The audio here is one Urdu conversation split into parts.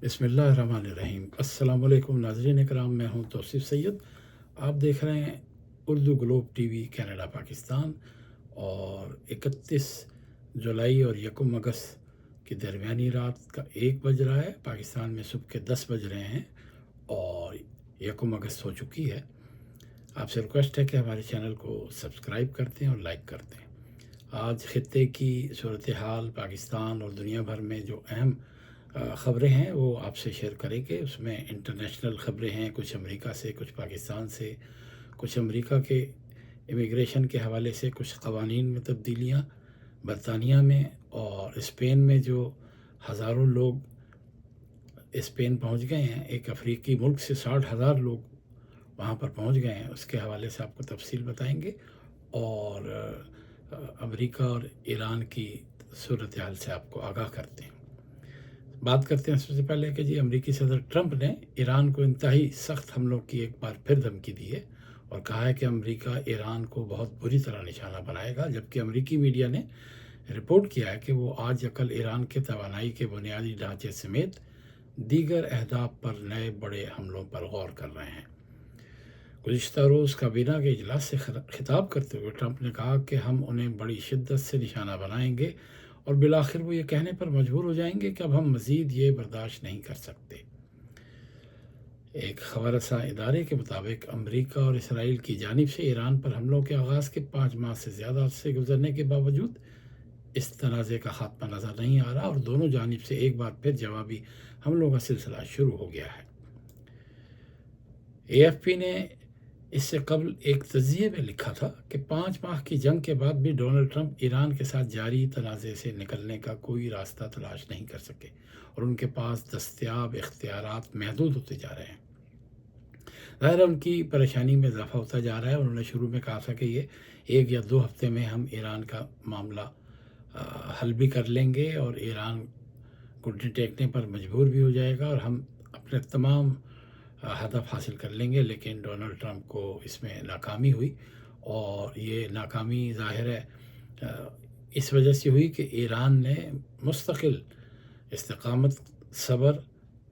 بسم اللہ الرحمن الرحیم۔ السلام علیکم ناظرین کرام، میں ہوں توصیف سید۔ آپ دیکھ رہے ہیں Urdu Globe T V Canada Pakistan, اور 31 جولائی اور 1 اگست کی درمیانی رات کا 1 بج رہا ہے، پاکستان میں صبح کے 10 بج رہے ہیں اور 1 اگست ہو چکی ہے۔ آپ سے ریکویسٹ ہے کہ ہمارے چینل کو سبسکرائب کرتے ہیں اور لائک کرتے ہیں۔ آج خطے کی صورتحال، پاکستان اور دنیا بھر میں جو اہم خبریں ہیں وہ آپ سے شیئر کریں گے۔ اس میں انٹرنیشنل خبریں ہیں، کچھ امریکہ سے، کچھ پاکستان سے، کچھ امریکہ کے امیگریشن کے حوالے سے، کچھ قوانین میں تبدیلیاں برطانیہ میں، اور اسپین میں جو ہزاروں لوگ اسپین پہنچ گئے ہیں، ایک افریقی ملک سے 60,000 لوگ وہاں پر پہنچ گئے ہیں، اس کے حوالے سے آپ کو تفصیل بتائیں گے، اور امریکہ اور ایران کی صورتحال سے آپ کو آگاہ کرتے ہیں۔ بات کرتے ہیں سب سے پہلے کہ امریکی صدر ٹرمپ نے ایران کو انتہائی سخت حملوں کی ایک بار پھر دھمکی دی ہے، اور کہا ہے کہ امریکہ ایران کو بہت بری طرح نشانہ بنائے گا، جبکہ امریکی میڈیا نے رپورٹ کیا ہے کہ وہ آج کل ایران کے توانائی کے بنیادی ڈھانچے سمیت دیگر اہداف پر نئے بڑے حملوں پر غور کر رہے ہیں۔ گزشتہ روز کابینہ کے اجلاس سے خطاب کرتے ہوئے ٹرمپ نے کہا کہ ہم انہیں بڑی شدت سے نشانہ بنائیں گے، اور بالآخر وہ یہ کہنے پر مجبور ہو جائیں گے کہ اب ہم مزید یہ برداشت نہیں کر سکتے۔ ایک خبر رساں ادارے کے مطابق امریکہ اور اسرائیل کی جانب سے ایران پر حملوں کے آغاز کے 5 ماہ سے زیادہ عرصے گزرنے کے باوجود اس تنازع کا خاتمہ نظر نہیں آ رہا، اور دونوں جانب سے ایک بار پھر جوابی حملوں کا سلسلہ شروع ہو گیا ہے۔ اے ایف پی نے اس سے قبل ایک تجزیے میں لکھا تھا کہ 5 ماہ کی جنگ کے بعد بھی ڈونلڈ ٹرمپ ایران کے ساتھ جاری تنازع سے نکلنے کا کوئی راستہ تلاش نہیں کر سکے، اور ان کے پاس دستیاب اختیارات محدود ہوتے جا رہے ہیں۔ ظاہر ہے ان کی پریشانی میں اضافہ ہوتا جا رہا ہے۔ انہوں نے شروع میں کہا تھا کہ یہ 1 یا 2 ہفتے میں ہم ایران کا معاملہ حل بھی کر لیں گے، اور ایران کو ٹیکنے پر مجبور بھی ہو جائے گا، اور ہم اپنے تمام ہدف حاصل کر لیں گے، لیکن ڈونلڈ ٹرمپ کو اس میں ناکامی ہوئی، اور یہ ناکامی ظاہر ہے اس وجہ سے ہوئی کہ ایران نے مستقل استقامت، صبر،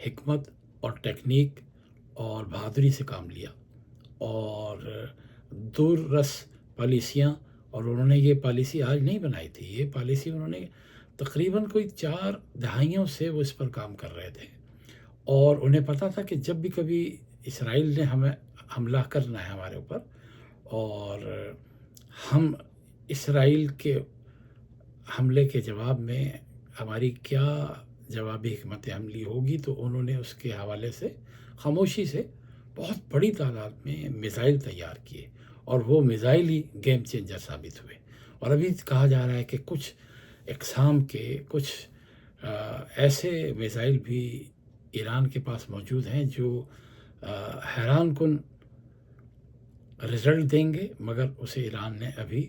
حکمت اور ٹیکنیک اور بہادری سے کام لیا، اور دور رس پالیسیاں، اور انہوں نے یہ پالیسی آج نہیں بنائی تھی، یہ پالیسی انہوں نے تقریباً کوئی 4 دہائیوں سے وہ اس پر کام کر رہے تھے، اور انہیں پتہ تھا کہ جب بھی کبھی اسرائیل نے ہمیں حملہ کرنا ہے ہمارے اوپر، اور ہم اسرائیل کے حملے کے جواب میں ہماری کیا جوابی حکمت عملی ہوگی، تو انہوں نے اس کے حوالے سے خاموشی سے بہت بڑی تعداد میں میزائل تیار کیے، اور وہ میزائل ہی گیم چینجر ثابت ہوئے۔ اور ابھی کہا جا رہا ہے کہ کچھ اقسام کے کچھ ایسے میزائل بھی ایران کے پاس موجود ہیں جو حیران کن رزلٹ دیں گے، مگر اسے ایران نے ابھی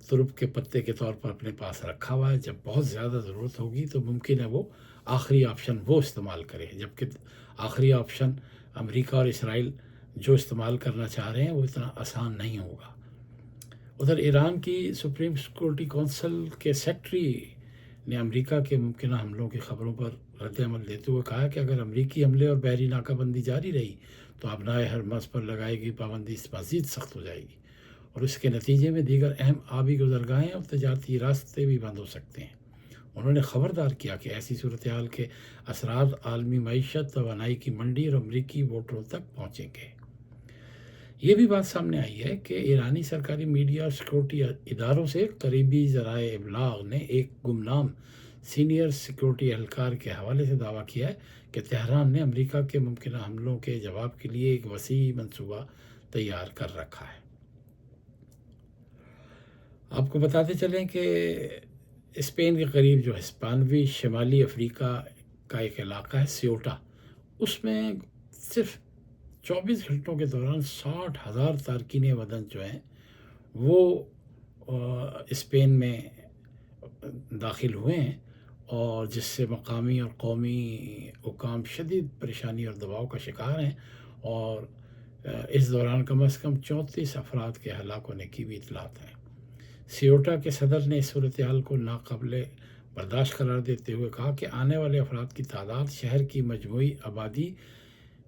ترپ کے پتے کے طور پر اپنے پاس رکھا ہوا ہے۔ جب بہت زیادہ ضرورت ہوگی تو ممکن ہے وہ آخری آپشن وہ استعمال کرے، جبکہ آخری آپشن امریکہ اور اسرائیل جو استعمال کرنا چاہ رہے ہیں وہ اتنا آسان نہیں ہوگا۔ ادھر ایران کی سپریم سیکورٹی کونسل کے سیکرٹری نے امریکہ کے ممکنہ حملوں کی خبروں پر رد عمل دیتے ہوئے کہا کہ اگر امریکی حملے اور بحری ناکہ بندی جاری رہی تو ابنائے ہرمز پر لگائی گئی پابندی مزید سخت ہو جائے گی، اور اس کے نتیجے میں دیگر اہم آبی گزرگاہیں اور تجارتی راستے بھی بند ہو سکتے ہیں۔ انہوں نے خبردار کیا کہ ایسی صورتحال کے اثرات عالمی معیشت، توانائی کی منڈی اور امریکی ووٹروں تک پہنچیں گے۔ یہ بھی بات سامنے آئی ہے کہ ایرانی سرکاری میڈیا اور سیکورٹی اداروں سے قریبی ذرائع ابلاغ نے ایک گمنام سینئر سیکورٹی اہلکار کے حوالے سے دعویٰ کیا ہے کہ تہران نے امریکہ کے ممکنہ حملوں کے جواب کے لیے ایک وسیع منصوبہ تیار کر رکھا ہے۔ آپ کو بتاتے چلیں کہ اسپین کے قریب جو ہسپانوی شمالی افریقہ کا ایک علاقہ ہے سیوٹا، اس میں صرف 24 گھنٹوں کے دوران 60,000 تارکین وطن جو ہیں وہ اسپین میں داخل ہوئے ہیں، اور جس سے مقامی اور قومی حکام شدید پریشانی اور دباؤ کا شکار ہیں، اور اس دوران کم از کم 34 افراد کے ہلاک ہونے کی بھی اطلاعات ہیں۔ سیوٹا کے صدر نے اس صورتحال کو ناقابل برداشت قرار دیتے ہوئے کہا کہ آنے والے افراد کی تعداد شہر کی مجموعی آبادی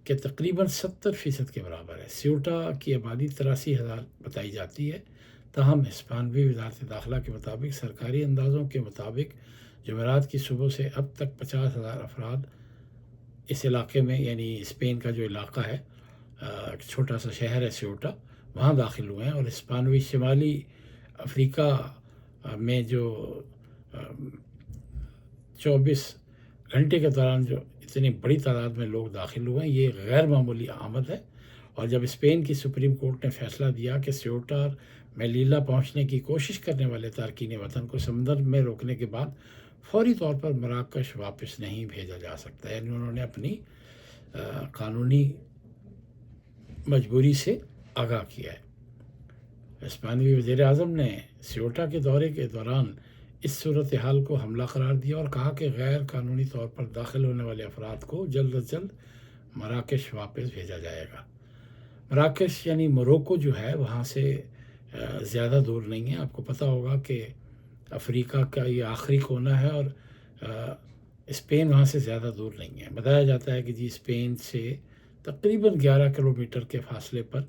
کے تقریباً 70% کے برابر ہے۔ سیوٹا کی آبادی 83,000 بتائی جاتی ہے، تاہم ہسپانوی وزارت داخلہ کے مطابق سرکاری اندازوں کے مطابق جمعرات کی صبح سے اب تک 50,000 افراد اس علاقے میں، یعنی اسپین کا جو علاقہ ہے، ایک چھوٹا سا شہر ہے سیوٹا، وہاں داخل ہوئے ہیں۔ اور ہسپانوی شمالی افریقہ میں جو 24 گھنٹے کے دوران جو اتنی بڑی تعداد میں لوگ داخل ہوئے ہیں، یہ غیر معمولی آمد ہے۔ اور جب اسپین کی سپریم کورٹ نے فیصلہ دیا کہ سیوٹا اور میلیلا پہنچنے کی کوشش کرنے والے تارکین وطن کو سمندر میں روکنے کے بعد فوری طور پر مراکش واپس نہیں بھیجا جا سکتا، یعنی انہوں نے اپنی قانونی مجبوری سے آگاہ کیا ہے۔ ہسپانوی وزیر اعظم نے سیوٹا کے دورے کے دوران اس صورتحال کو حملہ قرار دیا اور کہا کہ غیر قانونی طور پر داخل ہونے والے افراد کو جلد از جلد مراکش واپس بھیجا جائے گا۔ مراکش یعنی موروکو جو ہے، وہاں سے زیادہ دور نہیں ہے۔ آپ کو پتہ ہوگا کہ افریقہ کا یہ آخری کونا ہے اور اسپین وہاں سے زیادہ دور نہیں ہے۔ بتایا جاتا ہے کہ جی اسپین سے تقریباً 11 کلومیٹر کے فاصلے پر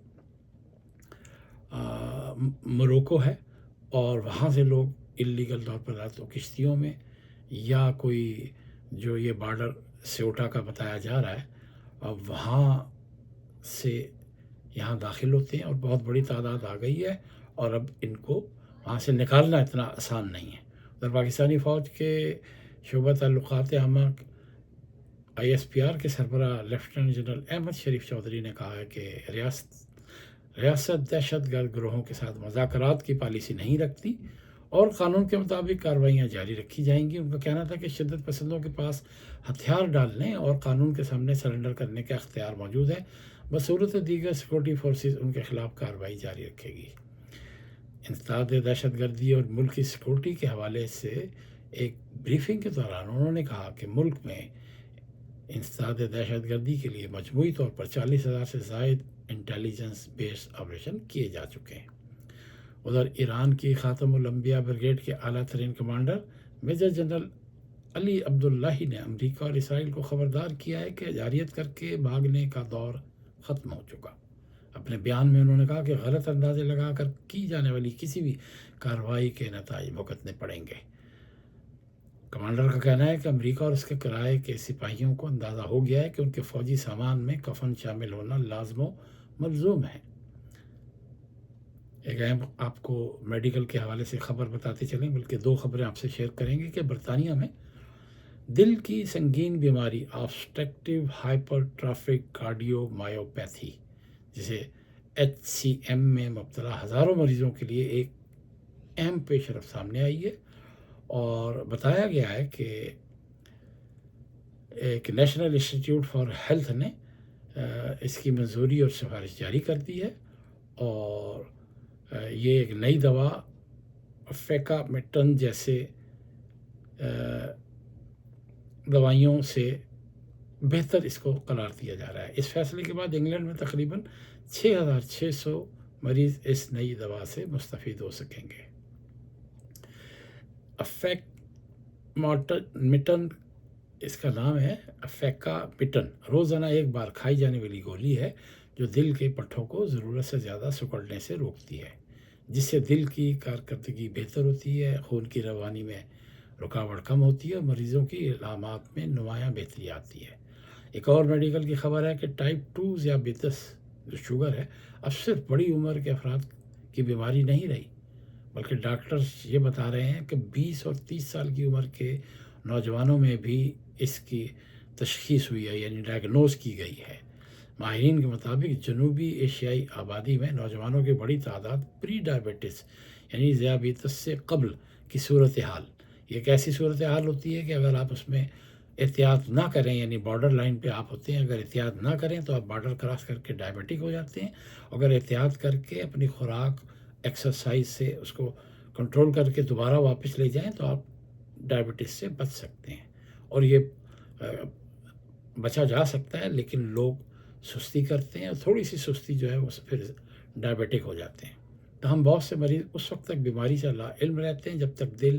موروکو ہے، اور وہاں سے لوگ اللیگل طور پر تو کشتیوں میں یا کوئی جو یہ بارڈر سیوٹا کا بتایا جا رہا ہے، اب وہاں سے یہاں داخل ہوتے ہیں، اور بہت بڑی تعداد آ گئی ہے، اور اب ان کو وہاں سے نکالنا اتنا آسان نہیں ہے۔ ادھر پاکستانی فوج کے شعبہ تعلقات عامہ ISPR کے سربراہ لیفٹیننٹ جنرل احمد شریف چودھری نے کہا ہے کہ ریاست دہشت گرد گروہوں کے ساتھ مذاکرات کی پالیسی نہیں رکھتی اور قانون کے مطابق کارروائیاں جاری رکھی جائیں گی۔ ان کا کہنا تھا کہ شدت پسندوں کے پاس ہتھیار ڈالنے اور قانون کے سامنے سرنڈر کرنے کا اختیار موجود ہے، بصورت دیگر سیکورٹی فورسز ان کے خلاف کارروائی جاری رکھے گی۔ انسداد دہشت گردی اور ملک کی سیکورٹی کے حوالے سے ایک بریفنگ کے دوران انہوں نے کہا کہ ملک میں انسداد دہشت گردی کے لیے مجموعی طور پر 40,000 سے زائد انٹیلیجنس بیس آپریشن کیے جا چکے ہیں۔ ادھر ایران کی خاتم الانبیاء بریگیڈ کے اعلیٰ ترین کمانڈر میجر جنرل علی عبداللہ نے امریکہ اور اسرائیل کو خبردار کیا ہے کہ جارحیت کر کے بھاگنے کا دور ختم ہو چکا۔ اپنے بیان میں انہوں نے کہا کہ غلط اندازے لگا کر کی جانے والی کسی بھی کارروائی کے نتائج بھگتنے پڑیں گے۔ کمانڈر کا کہنا ہے کہ امریکہ اور اس کے کرائے کے سپاہیوں کو اندازہ ہو گیا ہے کہ ان کے فوجی سامان میں کفن شامل ہونا لازم و ملزوم ہے۔ ایک اہم آپ کو میڈیکل کے حوالے سے خبر بتاتے چلیں، بلکہ 2 خبریں آپ سے شیئر کریں گے کہ برطانیہ میں دل کی سنگین بیماری آبسٹرکٹیو ہائپرٹرافک کارڈیومایوپیتھی جسے HCM میں مبتلا ہزاروں مریضوں کے لیے ایک اہم پیش رفت سامنے آئی ہے، اور بتایا گیا ہے کہ ایک نیشنل انسٹیٹیوٹ فار ہیلتھ نے اس کی منظوری اور سفارش جاری کر دی ہے، اور یہ ایک نئی دوا فیکامٹن جیسے دوائیوں سے بہتر اس کو قرار دیا جا رہا ہے۔ اس فیصلے کے بعد انگلینڈ میں تقریباً 6,600 مریض اس نئی دوا سے مستفید ہو سکیں گے۔ افیکامٹن اس کا نام ہے، افیکامٹن روزانہ ایک بار کھائی جانے والی گولی ہے جو دل کے پٹھوں کو ضرورت سے زیادہ سکڑنے سے روکتی ہے، جس سے دل کی کارکردگی بہتر ہوتی ہے، خون کی روانی میں رکاوٹ کم ہوتی ہے اور مریضوں کی علامات میں نمایاں بہتری آتی ہے۔ ایک اور میڈیکل کی خبر ہے کہ ٹائپ 2 ذیابیطس جو شوگر ہے، اب صرف بڑی عمر کے افراد کی بیماری نہیں رہی، بلکہ ڈاکٹرز یہ بتا رہے ہیں کہ 20 اور 30 سال کی عمر کے نوجوانوں میں بھی اس کی تشخیص ہوئی ہے، یعنی ڈائگنوز کی گئی ہے۔ ماہرین کے مطابق جنوبی ایشیائی آبادی میں نوجوانوں کی بڑی تعداد پری ڈائبٹس یعنی ذیابیطس سے قبل کی صورتحال، یہ ایک ایسی صورتحال ہوتی ہے کہ اگر آپ اس میں احتیاط نہ کریں، یعنی بارڈر لائن پہ آپ ہوتے ہیں، اگر احتیاط نہ کریں تو آپ بارڈر کراس کر کے ڈائبٹک ہو جاتے ہیں، اگر احتیاط کر کے اپنی خوراک ایکسرسائز سے اس کو کنٹرول کر کے دوبارہ واپس لے جائیں تو آپ ڈائبٹس سے بچ سکتے ہیں، اور یہ بچا جا سکتا ہے، لیکن لوگ سستی کرتے ہیں اور تھوڑی سی سستی جو ہے وہ پھر ڈائبٹک ہو جاتے ہیں۔ تو ہم بہت سے مریض اس وقت تک بیماری سے لا علم رہتے ہیں جب تک دل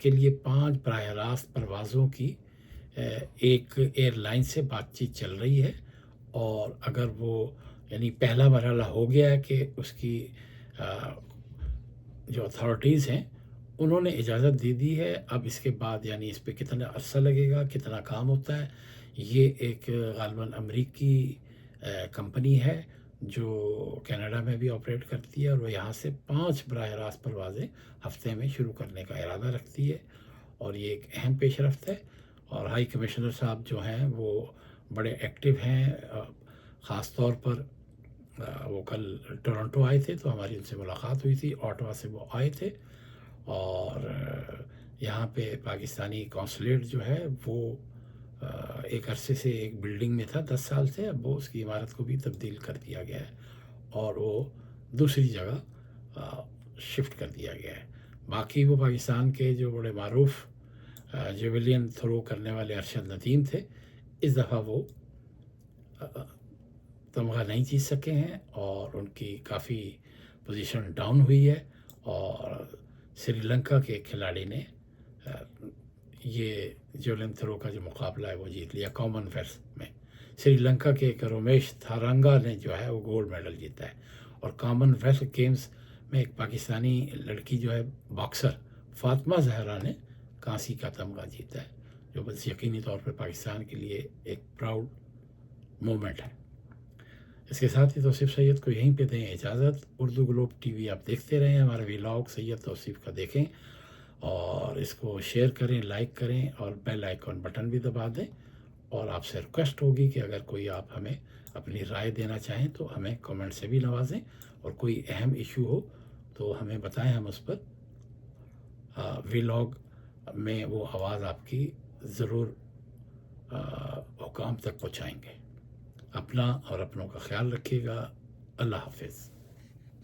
کے لیے 5 براہ راست پروازوں کی ایک ایئر لائن سے بات چیت چل رہی ہے، اور اگر وہ یعنی پہلا مرحلہ ہو گیا ہے کہ اس کی جو اتھارٹیز ہیں انہوں نے اجازت دے دی ہے. اب اس کے بعد یعنی اس پہ کتنا عرصہ لگے گا، کتنا کام ہوتا ہے، یہ ایک غالباً امریکی کمپنی ہے جو کینیڈا میں بھی آپریٹ کرتی ہے، اور وہ یہاں سے 5 براہ راست پروازیں ہفتے میں شروع کرنے کا ارادہ رکھتی ہے، اور یہ ایک اہم پیش رفت ہے. اور ہائی کمشنر صاحب جو ہیں وہ بڑے ایکٹیو ہیں، خاص طور پر وہ کل ٹورنٹو آئے تھے تو ہماری ان سے ملاقات ہوئی تھی، آٹوا سے وہ آئے تھے، اور یہاں پہ پاکستانی کونسلیٹ جو ہے وہ ایک عرصے سے ایک بلڈنگ میں تھا 10 سال سے، اب وہ اس کی عمارت کو بھی تبدیل کر دیا گیا ہے اور وہ دوسری جگہ شفٹ کر دیا گیا ہے. باقی وہ پاکستان کے جو بڑے معروف جیولین تھرو کرنے والے ارشد ندیم تھے، اس دفعہ وہ تمغہ نہیں جیت سکے ہیں اور ان کی کافی پوزیشن ڈاؤن ہوئی ہے، اور سری لنکا کے کھلاڑی نے یہ جیولین تھرو کا جو مقابلہ ہے وہ جیت لیا. کامن ویلتھ میں سری لنکا کے ایک رومیش تھارنگا نے جو ہے وہ گولڈ میڈل جیتا ہے، اور کامن ویلتھ گیمز میں ایک پاکستانی لڑکی جو ہے باکسر فاطمہ زہرا نے کانسی کا تمغہ جیتا ہے، جو بس یقینی طور پر پاکستان کے لیے ایک پراؤڈ مومنٹ ہے. اس کے ساتھ ہی توصیف سید کو یہیں پہ دیں اجازت. اردو گلوب ٹی وی آپ دیکھتے رہیں، ہمارا ولاگ سید توصیف کا دیکھیں، اور اس کو شیئر کریں، لائک کریں، اور بیل آئیکن بٹن بھی دبا دیں. اور آپ سے ریکویسٹ ہوگی کہ اگر کوئی آپ ہمیں اپنی رائے دینا چاہیں تو ہمیں کامنٹ سے بھی نوازیں، اور کوئی اہم ایشو ہو تو ہمیں بتائیں، ہم اس پر ولاگ میں وہ آواز آپ کی ضرور حکام تک پہنچائیں گے. اپنا اور اپنوں کا خیال رکھیے گا. اللہ حافظ.